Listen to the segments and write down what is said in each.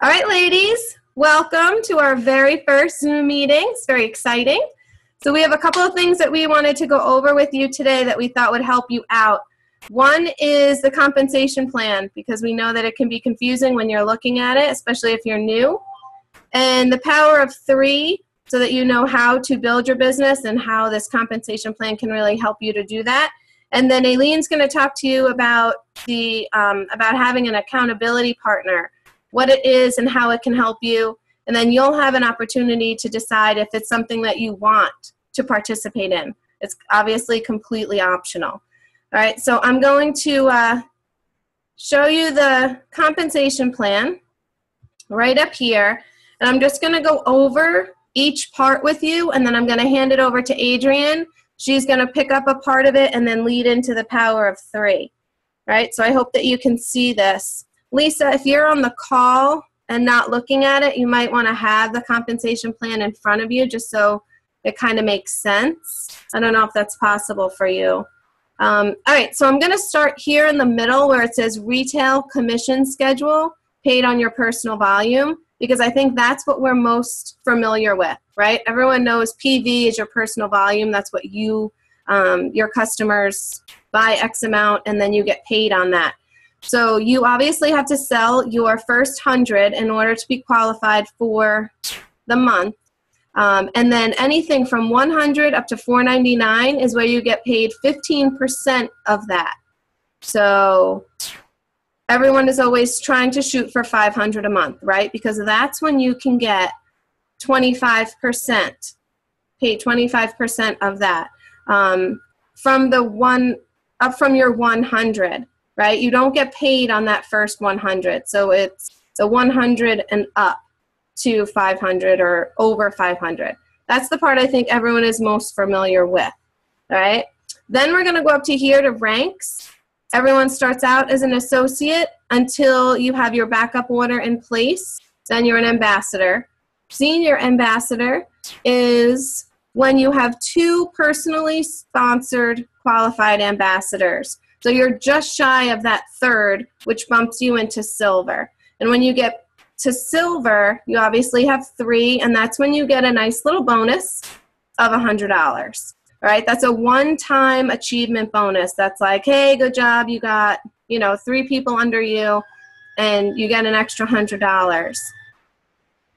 All right, ladies, welcome to our very first Zoom meeting. It's very exciting. So we have a couple of things that we wanted to go over with you today that we thought would help you out. One is the compensation plan, because we know that it can be confusing when you're looking at it, especially if you're new. And the power of three, so that you know how to build your business and how this compensation plan can really help you to do that. And then Aileen's going to talk to you about about having an accountability partner, what it is and how it can help you. And then you'll have an opportunity to decide if it's something that you want to participate in. It's obviously completely optional. All right, so I'm going to show you the compensation plan right up here. And I'm just going to go over each part with you, and then I'm going to hand it over to Adrienne. She's going to pick up a part of it and then lead into the power of three. All right, so I hope that you can see this. Lisa, if you're on the call and not looking at it, you might want to have the compensation plan in front of you just so it kind of makes sense. I don't know if that's possible for you. All right, so I'm going to start here in the middle where it says retail commission schedule paid on your personal volume, because I think that's what we're most familiar with, right? Everyone knows PV is your personal volume. That's what you, your customers buy X amount, and then you get paid on that. So you obviously have to sell your first 100 in order to be qualified for the month. And then anything from 100 up to 499 is where you get paid 15% of that. So everyone is always trying to shoot for 500 a month, right? Because that's when you can get 25%, paid 25% of that from your 100. Right? You don't get paid on that first 100. So it's the 100 and up to 500 or over 500. That's the part I think everyone is most familiar with. All right? Then we're going to go up to here to ranks. Everyone starts out as an associate until you have your backup order in place. Then you're an ambassador. Senior ambassador is when you have 2 personally sponsored qualified ambassadors. So you're just shy of that third, which bumps you into silver. And when you get to silver, you obviously have 3, and that's when you get a nice little bonus of $100. All right, that's a one-time achievement bonus. That's like, hey, good job, you got 3 people under you, and you get an extra $100.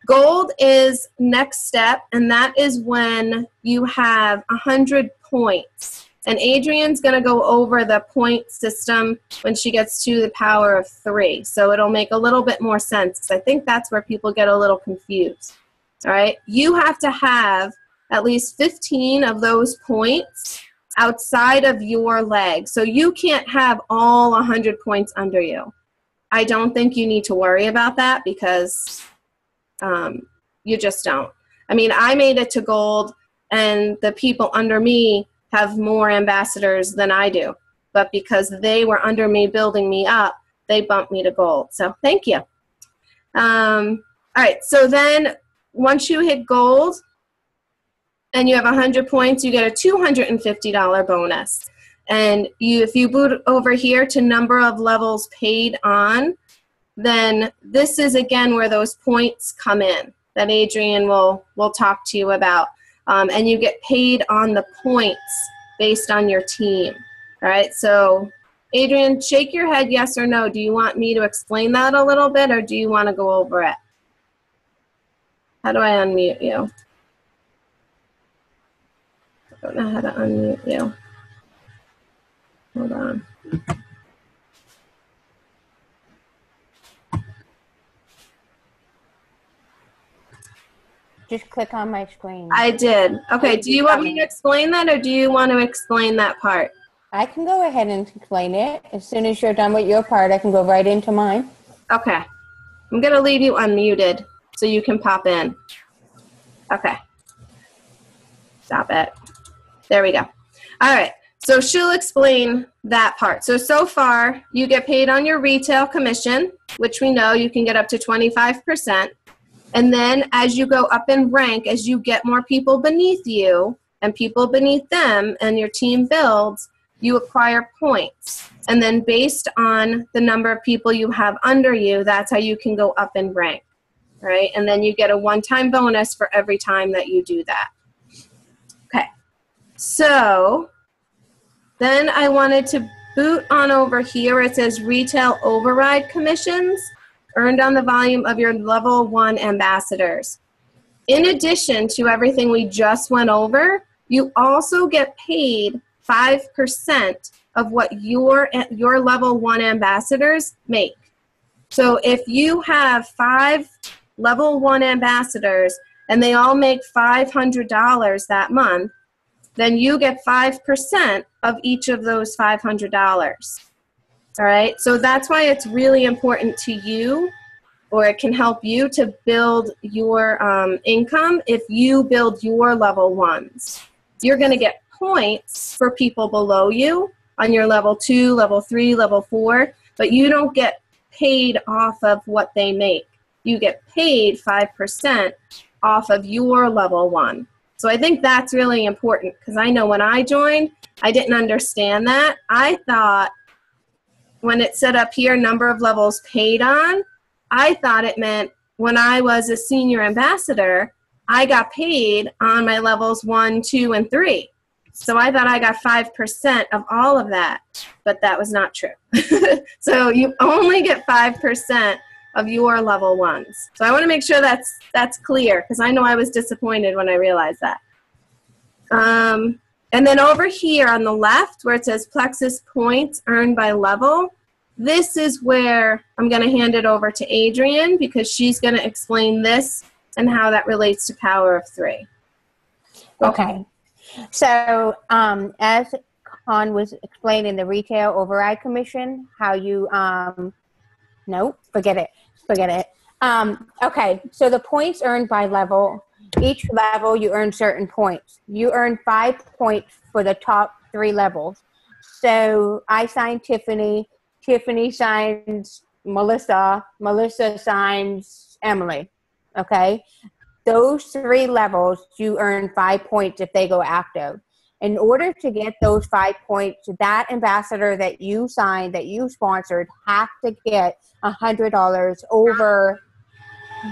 Gold is next step, and that is when you have 100 points. And Adrienne's going to go over the point system when she gets to the power of 3. So it'll make a little bit more sense, because I think that's where people get a little confused. All right? You have to have at least 15 of those points outside of your leg. So you can't have all 100 points under you. I don't think you need to worry about that, because you just don't. I mean, I made it to gold, and the people under me have more ambassadors than I do. But because they were under me building me up, they bumped me to gold. So thank you. All right, so then once you hit gold and you have 100 points, you get a $250 bonus. And if you boot over here to number of levels paid on, then this is again where those points come in that Adrienne will talk to you about. And you get paid on the points based on your team. All right, so Adrienne, shake your head yes or no. Do you want me to explain that a little bit, or do you want to go over it? How do I unmute you? I don't know how to unmute you. Hold on. Just click on my screen. I did. Okay, do you want me to explain that, or do you want to explain that part? I can go ahead and explain it. As soon as you're done with your part, I can go right into mine. Okay. I'm going to leave you unmuted so you can pop in. Okay. Stop it. There we go. All right. So she'll explain that part. So far, you get paid on your retail commission, which we know you can get up to 25%. And then as you go up in rank, as you get more people beneath you and people beneath them and your team builds, you acquire points. And then based on the number of people you have under you, that's how you can go up in rank. All right, and then you get a one-time bonus for every time that you do that. Okay, so then I wanted to boot on over here. It says retail override commissions earned on the volume of your level 1 ambassadors. In addition to everything we just went over, you also get paid 5% of what your level 1 ambassadors make. So if you have 5 level 1 ambassadors and they all make $500 that month, then you get 5% of each of those $500. All right, so that's why it's really important to you, or it can help you to build your income if you build your level 1s. You're going to get points for people below you on your level 2, level 3, level 4, but you don't get paid off of what they make. You get paid 5% off of your level 1. So I think that's really important, because I know when I joined, I didn't understand that. I thought when it said up here, number of levels paid on, I thought it meant when I was a senior ambassador, I got paid on my levels 1, 2, and 3. So I thought I got 5% of all of that, but that was not true. So you only get 5% of your level 1s. So I want to make sure that's clear, because I know I was disappointed when I realized that. And then over here on the left where it says Plexus points earned by level, this is where I'm going to hand it over to Adrienne, because she's going to explain this and how that relates to Power of 3. Okay. So as Con was explaining the retail override commission, how you, no, forget it. Okay, so the points earned by level, each level you earn certain points. You earn 5 points for the top 3 levels. So I signed Tiffany, Tiffany signs Melissa, Melissa signs Emily, okay? Those 3 levels, you earn 5 points if they go active. In order to get those 5 points, that ambassador that you signed, that you sponsored, have to get $100 over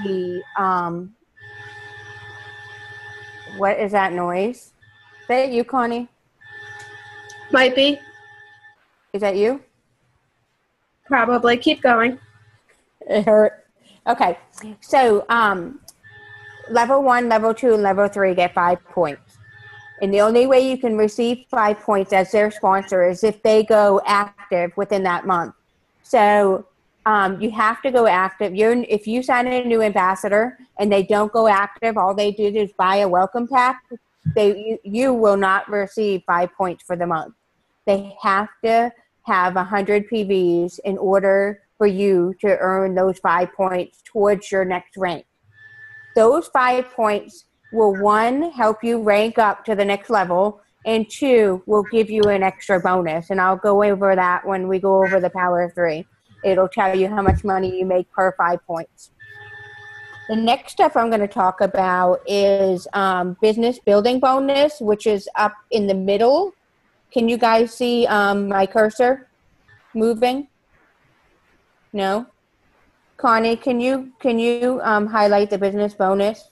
the, what is that noise? Is that you, Connie? Might be. Is that you? Probably. Keep going. It hurt. Okay. So, level 1, level 2, and level 3 get 5 points. And the only way you can receive 5 points as their sponsor is if they go active within that month. So you have to go active. If you sign a new ambassador and they don't go active, all they do is buy a welcome pack, you will not receive 5 points for the month. They have to have 100 PVs in order for you to earn those 5 points towards your next rank. Those 5 points will, 1, help you rank up to the next level, and 2, will give you an extra bonus. And I'll go over that when we go over the Power of 3. It'll tell you how much money you make per 5 points. The next stuff I'm going to talk about is business building bonus, which is up in the middle. Can you guys see my cursor moving? No? Connie, can you highlight the business bonus?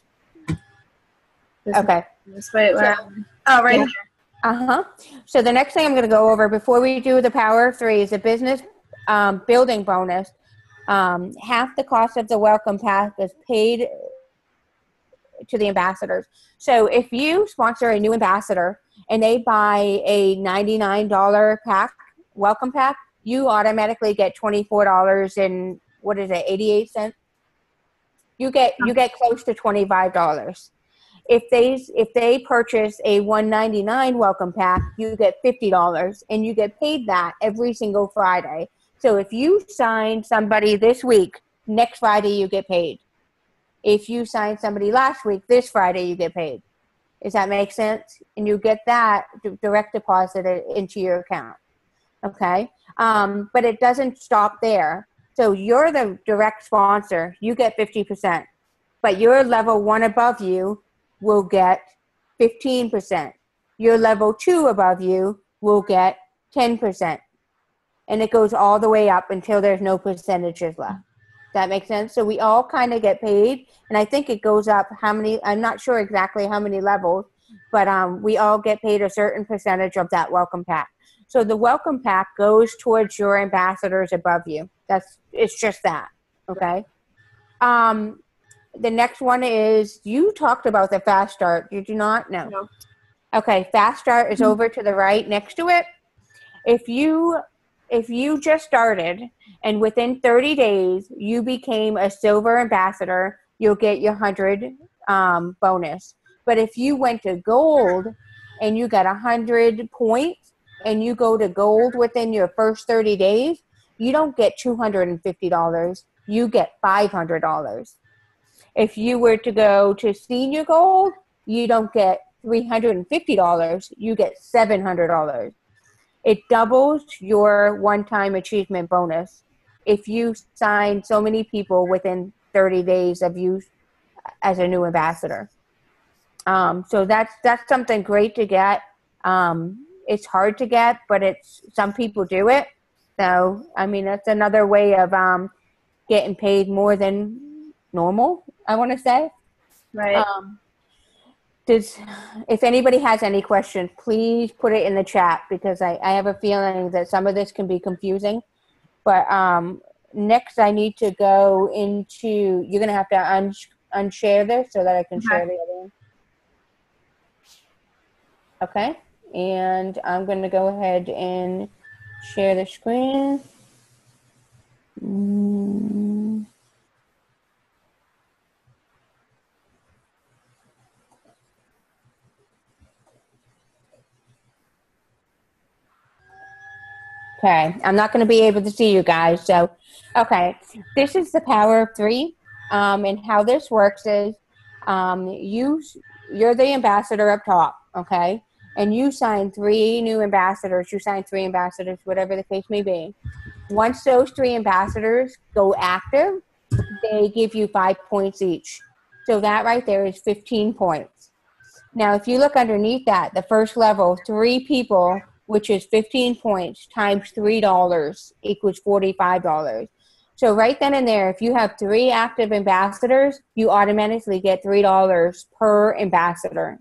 Okay. Wait, right Yeah. here. Uh-huh. So the next thing I'm going to go over before we do the Power of 3 is the business building bonus. Half the cost of the welcome pack is paid to the ambassadors. So if you sponsor a new ambassador and they buy a $99 pack, welcome pack, you automatically get $24 and what is it, 88 cents? You get close to $25. If they purchase a $199 welcome pack, you get $50, and you get paid that every single Friday. So if you sign somebody this week, next Friday you get paid. If you sign somebody last week, this Friday you get paid. Does that make sense? And you get that direct deposited into your account. Okay? But it doesn't stop there. So you're the direct sponsor. You get 50%. But your level 1 above you will get 15%. Your level 2 above you will get 10%. And it goes all the way up until there's no percentages left. That makes sense. So we all kind of get paid, and I think it goes up I'm not sure exactly how many levels, but we all get paid a certain percentage of that welcome pack. So the welcome pack goes towards your ambassadors above you. It's just that. Okay. The next one is, you talked about the fast start. Did you not? No. Okay. Fast start is over to the right next to it. If you just started and within 30 days you became a silver ambassador, you'll get your 100 bonus. But if you went to gold and you got 100 points and you go to gold within your first 30 days, you don't get $250. You get $500. If you were to go to senior gold, you don't get $350. You get $700. It doubles your one-time achievement bonus if you sign so many people within 30 days of you as a new ambassador. So that's something great to get. It's hard to get, but some people do it. So, I mean, that's another way of getting paid more than normal, I want to say. Right. If anybody has any questions, please put it in the chat, because I have a feeling that some of this can be confusing. But next I need to go into, you're going to have to unshare this so that I can share the other one. Okay. And I'm going to go ahead and share the screen. Okay, I'm not going to be able to see you guys. So, okay, this is the power of 3. And how this works is you're the ambassador up top, okay? And you sign 3 new ambassadors. You sign 3 ambassadors, whatever the case may be. Once those 3 ambassadors go active, they give you 5 points each. So that right there is 15 points. Now, if you look underneath that, the first level, 3 people, which is 15 points times $3 equals $45. So right then and there, if you have 3 active ambassadors, you automatically get $3 per ambassador.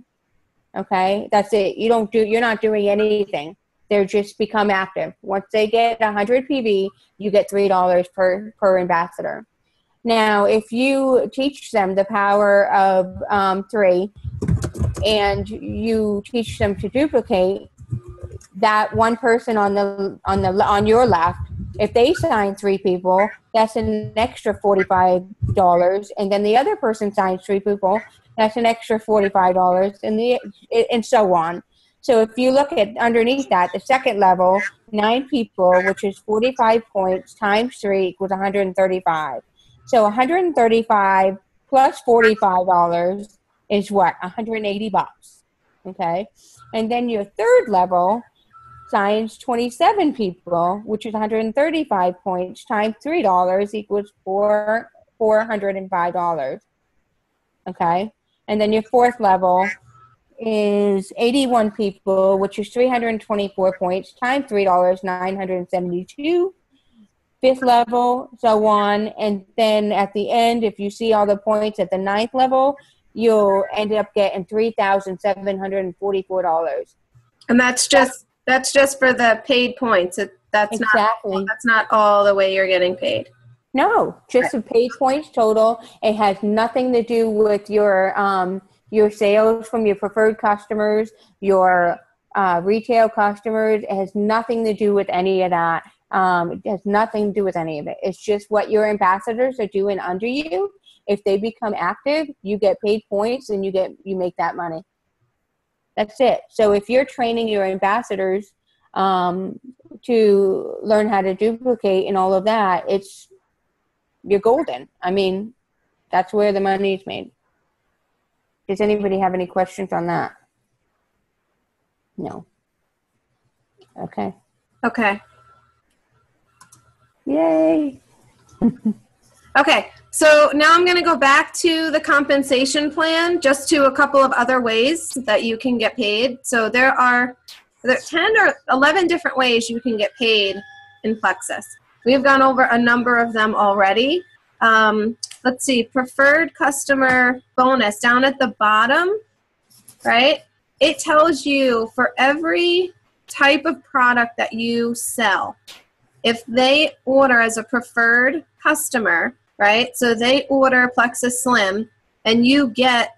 Okay, that's it. You're not doing anything. They're just become active. Once they get 100 PV, you get $3 per ambassador. Now, if you teach them the power of 3, and you teach them to duplicate, that one person on your left, if they sign 3 people, that's an extra $45, and then the other person signs 3 people, that's an extra $45, and so on. So if you look at underneath that, the second level, 9 people, which is 45 points times 3 equals 135. So 135 plus $45 is what? $180. Okay, and then your third level signs 27 people, which is 135 points times $3 equals $405. Okay, and then your fourth level is 81 people, which is 324 points times $3, 972. Fifth level, so on, and then at the end, if you see all the points at the 9th level, you'll end up getting $3,744. And that's just for the paid points. That's not all the way you're getting paid. No, just the paid points total. It has nothing to do with your sales from your preferred customers, your retail customers. It has nothing to do with any of that. It has nothing to do with any of it. It's just what your ambassadors are doing under you. If they become active, you get paid points and you make that money. That's it. So if you're training your ambassadors to learn how to duplicate and all of that, you're golden. I mean, that's where the money is made. Does anybody have any questions on that? No. Okay. Okay. Yay. Okay, so now I'm going to go back to the compensation plan, just to a couple of other ways that you can get paid. So there are 10 or 11 different ways you can get paid in Plexus. We've gone over a number of them already. let's see, preferred customer bonus down at the bottom, right? It tells you for every type of product that you sell, if they order as a preferred customer, right? So they order Plexus Slim and you get,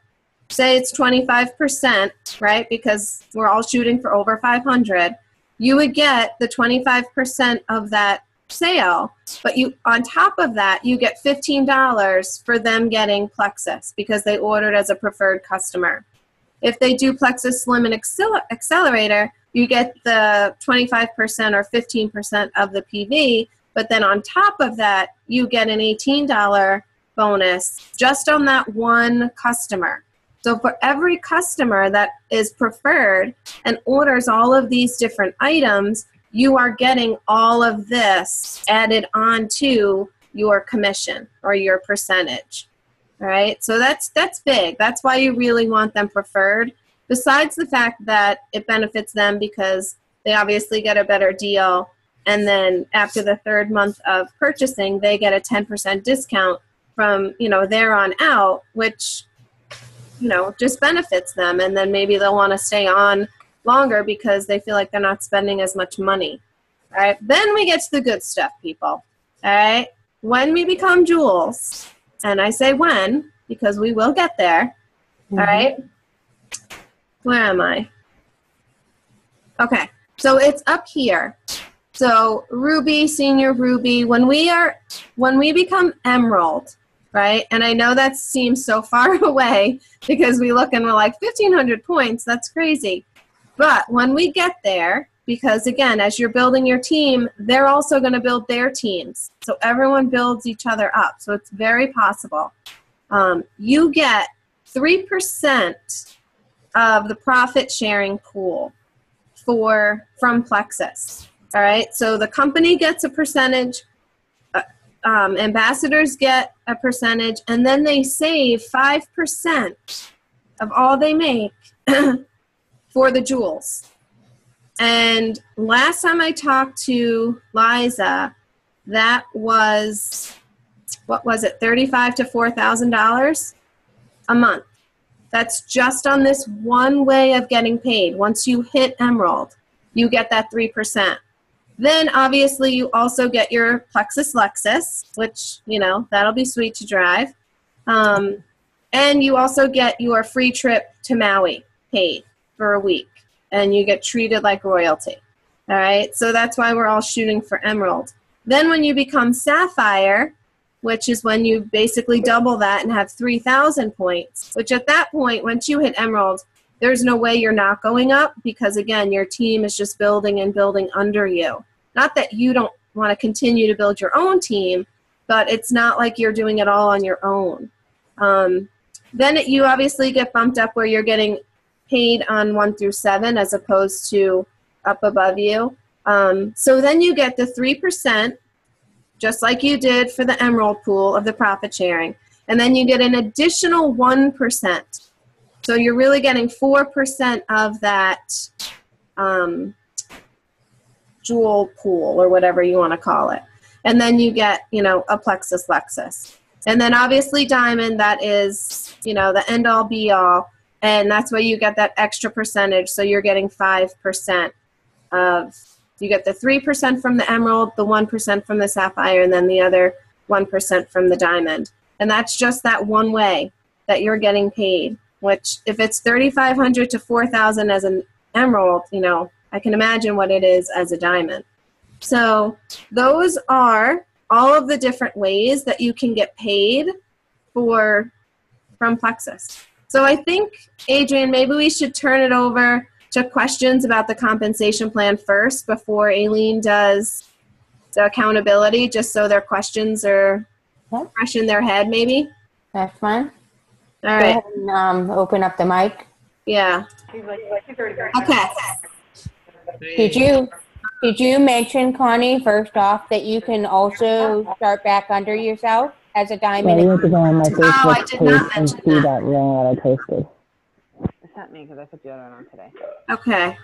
say it's 25%, right? Because we're all shooting for over 500. You would get the 25% of that sale, but you, on top of that, you get $15 for them getting Plexus because they ordered as a preferred customer. If they do Plexus Slim and Accelerator, you get the 25% or 15% of the PV, but then on top of that, you get an $18 bonus just on that one customer. So for every customer that is preferred and orders all of these different items, you are getting all of this added onto your commission or your percentage. All right, so that's big. That's why you really want them preferred. Besides the fact that it benefits them because they obviously get a better deal, and then after the third month of purchasing, they get a 10% discount from, you know, there on out, which, you know, just benefits them, and then maybe they'll want to stay on longer because they feel like they're not spending as much money. All right, then we get to the good stuff, people. All right, when we become jewels, and I say when because we will get there. All right, where am I? Okay, so it's up here. So Ruby, Senior Ruby, when we become Emerald, right? And I know that seems so far away because we look and we're like 1,500 points. That's crazy. But when we get there, because again, as you're building your team, they're also going to build their teams. So everyone builds each other up. So it's very possible. You get 3% of the profit sharing pool from Plexus. All right. So the company gets a percentage. Ambassadors get a percentage, and then they save 5% of all they make for the jewels. And last time I talked to Liza, that was, what was it, $35,000 to $4,000 a month. That's just on this one way of getting paid. Once you hit Emerald, you get that 3%. Then obviously you also get your Plexus Lexus, which, you know, that'll be sweet to drive. And you also get your free trip to Maui paid for a week, and you get treated like royalty. All right, so that's why we're all shooting for Emerald. Then when you become Sapphire, which is when you basically double that and have 3,000 points, which at that point, once you hit Emerald, there's no way you're not going up because, again, your team is just building and building under you. Not that you don't want to continue to build your own team, but it's not like you're doing it all on your own. Then you obviously get bumped up where you're getting paid on 1 through 7 as opposed to up above you. So then you get the 3%, just like you did for the Emerald pool of the profit sharing. And then you get an additional 1%. So you're really getting 4% of that jewel pool or whatever you want to call it. And then you get, you know, a Plexus Lexus. And then obviously Diamond, that is, you know, the end all be all. And that's where you get that extra percentage. So you're getting 5% of, you get the 3% from the Emerald, the 1% from the Sapphire, and then the other 1% from the Diamond. And that's just that one way that you're getting paid, which if it's $3,500 to $4,000 as an Emerald, you know, I can imagine what it is as a Diamond. So those are all of the different ways that you can get paid from Plexus. So I think, Adrian, maybe we should turn it over to questions about the compensation plan first before Aileen does the accountability, just so their questions are fresh in their head, maybe. That's fine. All right. Go ahead and open up the mic. Yeah. Okay. Did you mention, Connie, first off, that you can also start back under yourself as a diamond? Yeah, you have to go on my Facebook page and see that. that reel that I posted. It's not me because I put the other one on today. Okay.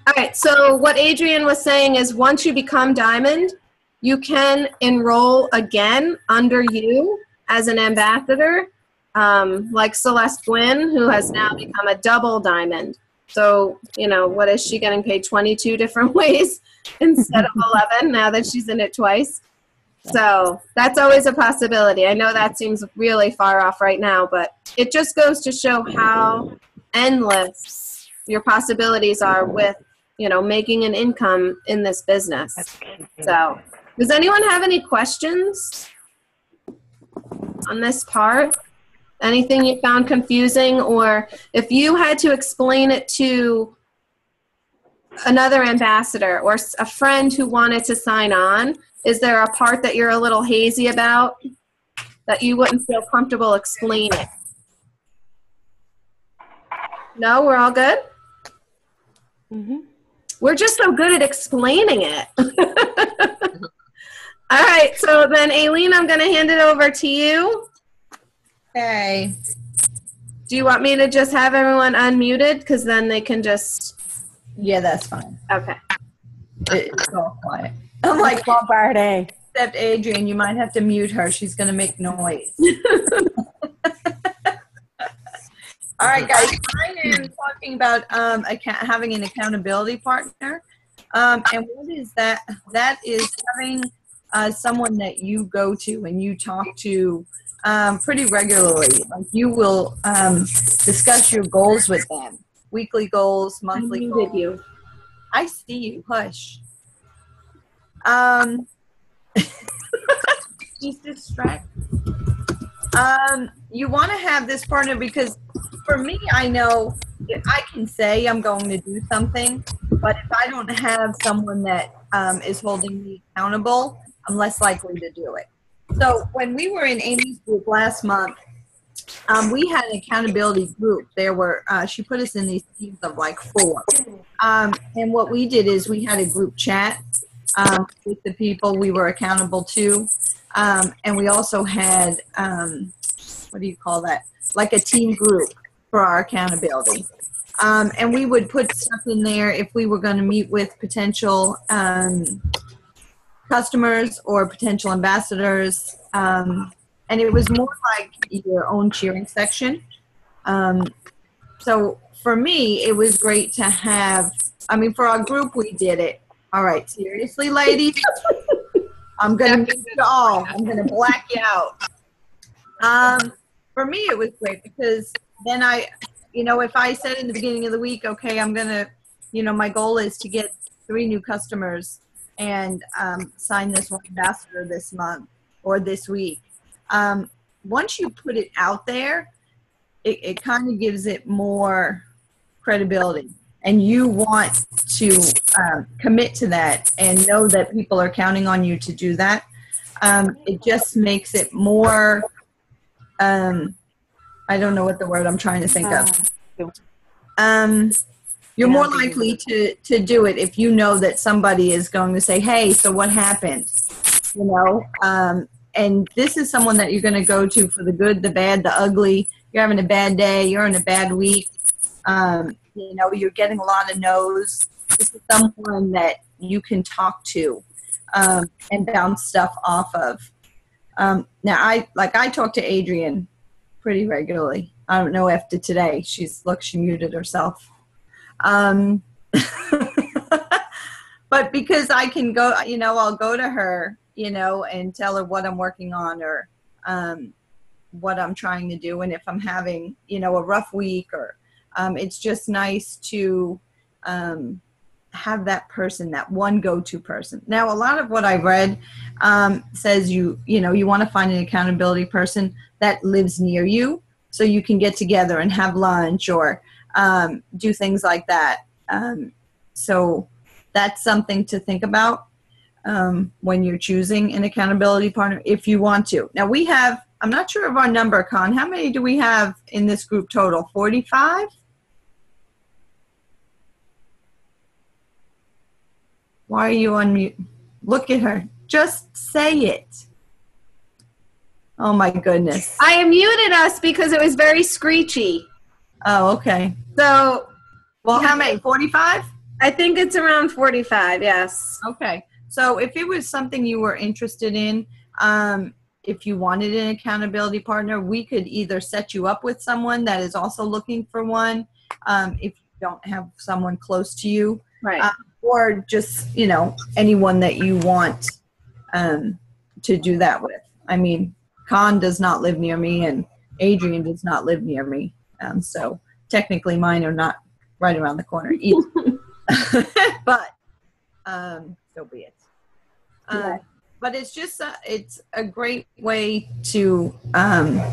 All right, so what Adrian was saying is once you become Diamond, you can enroll again under you as an ambassador, like Celeste Gwynn, who has now become a double diamond. So, what is she getting paid 22 different ways instead of 11 now that she's in it twice? So that's always a possibility. I know that seems really far off right now, but it just goes to show how endless your possibilities are with, making an income in this business. So does anyone have any questions on this part? Anything you found confusing, or if you had to explain it to another ambassador or a friend who wanted to sign on, is there a part that you're a little hazy about that you wouldn't feel comfortable explaining? No, we're all good? Mm-hmm. We're just so good at explaining it. All right, so then Aileen, I'm going to hand it over to you. Okay. Do you want me to just have everyone unmuted? Because then they can just... Yeah, that's fine. Okay. It's all quiet. I'm like, Barney. except Adrian, you might have to mute her. She's going to make noise. All right, guys. I am talking about having an accountability partner. And what is that? That is having someone that you go to and you talk to pretty regularly. Like you will discuss your goals with them. Weekly goals, monthly goals. You. I see you. Hush. She's distracted. You want to have this partner because for me, I know I can say I'm going to do something, but if I don't have someone that is holding me accountable, I'm less likely to do it. So when we were in Amy's group last month, we had an accountability group. There were she put us in these teams of like 4. And what we did is we had a group chat with the people we were accountable to. And we also had, what do you call that? Like a team group for our accountability. And we would put stuff in there if we were going to meet with potential customers or potential ambassadors. And it was more like your own cheering section. So for me, it was great to have, for our group, we did it. All right, seriously, ladies, I'm going to mute you all. I'm going to black you out. For me, it was great because then if I said in the beginning of the week, okay, I'm going to, my goal is to get 3 new customers and sign this one ambassador this month or this week. Once you put it out there, it kind of gives it more credibility. And you want to commit to that and know that people are counting on you to do that. It just makes it more, I don't know what the word I'm trying to think of. You're more likely to do it if you know that somebody is going to say, hey, so what happened? And this is someone that you're going to go to for the good, the bad, the ugly. You're having a bad day. You're in a bad week. You're getting a lot of no's. This is someone that you can talk to and bounce stuff off of. Now, I talk to Adrian pretty regularly. I don't know after today. She muted herself. But because I can go, I'll go to her, and tell her what I'm working on or what I'm trying to do. And if I'm having, a rough week or it's just nice to have that person, that one go-to person. Now, a lot of what I read says you want to find an accountability person that lives near you so you can get together and have lunch or do things like that. So that's something to think about when you're choosing an accountability partner if you want to. Now, we have, I'm not sure of our number, Con. How many do we have in this group total? 45? Why are you on mute? Look at her. Just say it. Oh, my goodness. I muted us because it was very screechy. Oh, okay. So, well, how many? 45? I think it's around 45, yes. Okay. So if it was something you were interested in, if you wanted an accountability partner, we could either set you up with someone that is also looking for one, if you don't have someone close to you, Right. or just, you know, anyone that you want to do that with. I mean, Con does not live near me, and Adrian does not live near me. So technically mine are not right around the corner either. But so be it. But it's just it's a great way to I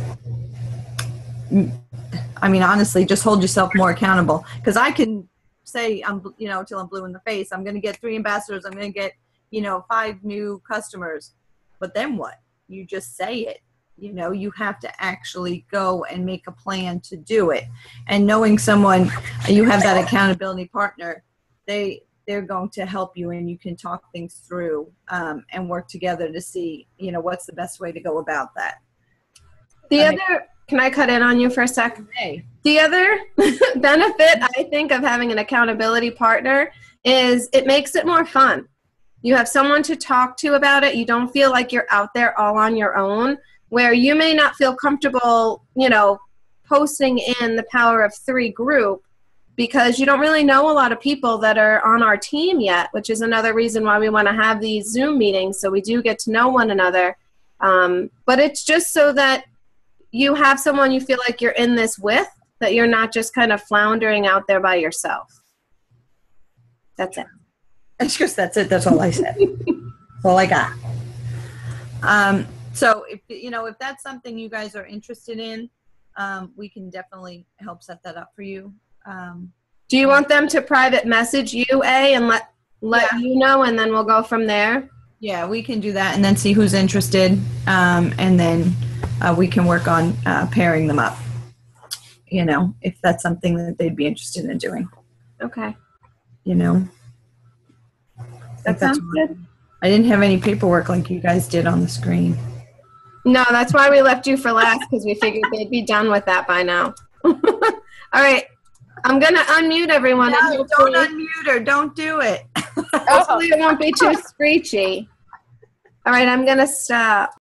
mean, honestly, just hold yourself more accountable, because I can say, you know, till I'm blue in the face, I'm going to get 3 ambassadors, I'm going to get, you know, 5 new customers, but then what? You just say it. You know, you have to actually go and make a plan to do it. And knowing someone, you have that accountability partner, they're going to help you, and you can talk things through and work together to see, you know, what's the best way to go about that. Can I cut in on you for a sec? Hey. The other benefit, I think, of having an accountability partner is it makes it more fun. You have someone to talk to about it. You don't feel like you're out there all on your own, where you may not feel comfortable, you know, posting in the Power of 3 group because you don't really know a lot of people that are on our team yet, which is another reason why we want to have these Zoom meetings, so we do get to know one another. But it's just so that you have someone you feel like you're in this with, that you're not just kind of floundering out there by yourself. That's it. It's just, that's it. That's all I said. That's all I got. So if, you know, if that's something you guys are interested in, we can definitely help set that up for you. Do you want them to private message you, and let you know, and then we'll go from there? Yeah, we can do that and then see who's interested. And then we can work on pairing them up, you know, if that's something that they'd be interested in doing. Okay. You know. That sounds good. I didn't have any paperwork like you guys did on the screen. No, that's why we left you for last, because we figured they'd be done with that by now. All right. I'm going to unmute everyone. No, don't unmute her. Don't do it. Hopefully it won't be too screechy. All right, I'm going to stop.